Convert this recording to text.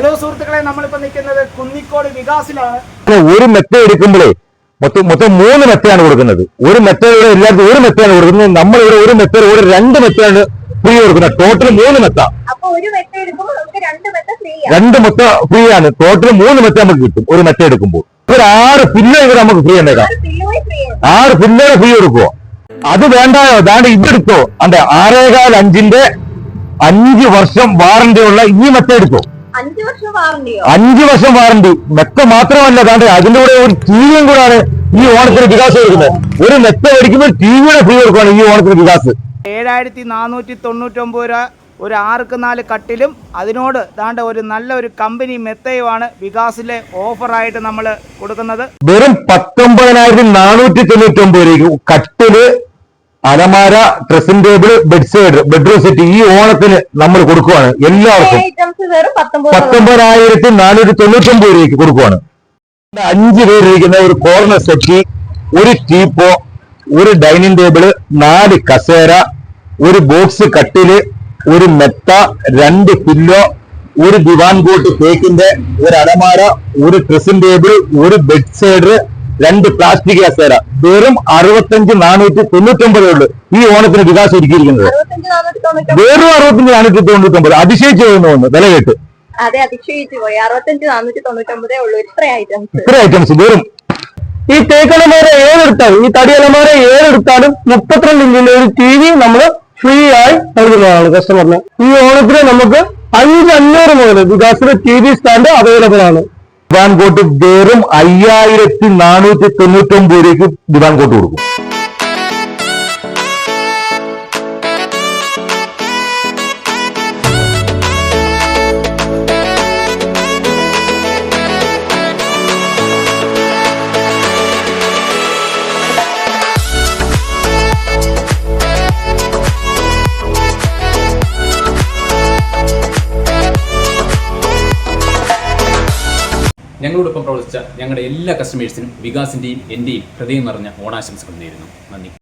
Hello സുഹൃത്തുക്കളെ, നമ്മളിപ്പോൾ നിൽക്കുന്നത് കുന്നിക്കോട് വികാസിലാണ്. ഒരു മെത്ത എടുക്കുമ്പോഴേ മൊത്തം 3 മെത്തയാണ് കൊടുക്കുന്നത്. ഒരു മെത്തയുടെ എല്ലാവർക്കും ഒരു മെത്തയാണ് കൊടുക്കുന്നത്. നമ്മളിവിടെ ഒരു മെത്തയോട് 2 മെത്തയാണ് ഫ്രീ കൊടുക്കുന്നത്. ടോട്ടൽ 3 മെത്ത. 2 മെത്ത ഫ്രീ ആണ്. ടോട്ടൽ 3 മെത്ത നമുക്ക് കിട്ടും ഒരു മെത്ത എടുക്കുമ്പോൾ. ഒരു 6 പില്ലോ ഇവിടെ നമുക്ക് ഫ്രീ ഉണ്ടേക്കാം. 6 പില്ലോ ഫ്രീ കൊടുക്കുവോ? അത് വേണ്ടായോ? അതാണ്ട് ഇതെടുത്തോ. അതെ, 6.5 5 വർഷം വാറന്റി ഉള്ള ഈ മെത്ത എടുത്തോ. 5 വർഷം വാറന്റി. മെത്ത മാത്രമല്ല, അതാണ്ട് അതിന്റെ കൂടെ ഒരു ടിവിയും കൂടാണ് ഈ ഓണത്തിന് വികാസ് കൊടുക്കുന്നത്. ഒരു മെത്ത മേടിക്കുമ്പോൾ ടിവിയുടെ ഫ്രീ കൊടുക്കുകയാണ് ഈ ഓണത്തിന് വികാസ്. 7499 രൂപ ഒരു 6x4 കട്ടിലും അതിനോട് ദാണ്ട് ഒരു നല്ലൊരു കമ്പനി മെത്തയുമാണ് വികാസിലെ ഓഫറായിട്ട് നമ്മൾ കൊടുക്കുന്നത്. വെറും 19,499 രൂപയ്ക്ക് കട്ടില്, അലമാര, ഡ്രസ്സിംഗ് ടേബിൾ, ബെഡ്റൂം സെറ്റ് ഈ ഓണത്തിന് നമ്മൾ കൊടുക്കുവാണ്. എല്ലാവർക്കും 19,499 രൂപയ്ക്ക് കൊടുക്കുവാണ്. 5 പേര് ഇരിക്കുന്ന ഒരു കോർണർ സെറ്റ്, ഒരു ടീപ്പോ, ഒരു ഡൈനിങ് ടേബിള്, 4 കസേര, ഒരു ബോക്സ് കട്ടില്, ഒരു മെത്ത, 2 പില്ലോ, ഒരു ദിവാൻ കോട്ട് തേക്കിന്റെ, ഒരു അലമാര, ഒരു ഡ്രസ്സിംഗ് ടേബിൾ, ഒരു ബെഡ് സൈഡ്, 2 പ്ലാസ്റ്റിക് കസേര. വെറും 65,499 ഉള്ളു ഈ ഓണത്തിന് വികാസ് ഒരുക്കിയിരിക്കുന്നത്. വെറും 65,499. അതിശയിച്ചു തോന്നുന്നു വില കേട്ട്. അതെ, അതിശയിച്ചു പോയി. 65,499 ഉള്ളൂ ഇത്ര ഐറ്റംസ്. വെറും ഈ തേക്കലമാര ഏതെടുത്താലും, ഈ തടി അലമാര ഏതെടുത്താലും 32 ഇഞ്ചിന്റെ ഒരു TV നമ്മൾ ഫ്രീ ആയി നൽകുന്നതാണ് കസ്റ്റമറിന്. ഈ ഓണത്തിന് നമുക്ക് 5,500 മുതൽ വികാസിന്റെ TV സ്റ്റാൻഡ് അവൈലബിൾ ആണ്. ദിവാൻ കോട്ട് വെറും 5,499 രൂപയ്ക്ക് ദിവാൻ കോട്ട് കൊടുക്കും. ഞങ്ങളോടൊപ്പം പ്രവർത്തിച്ച ഞങ്ങളുടെ എല്ലാ കസ്റ്റമേഴ്സിനും വികാസിന്റെയും എന്റെയും ഹൃദയം നിറഞ്ഞ ഓണാശംസകൾ നേരുന്നു. നന്ദി.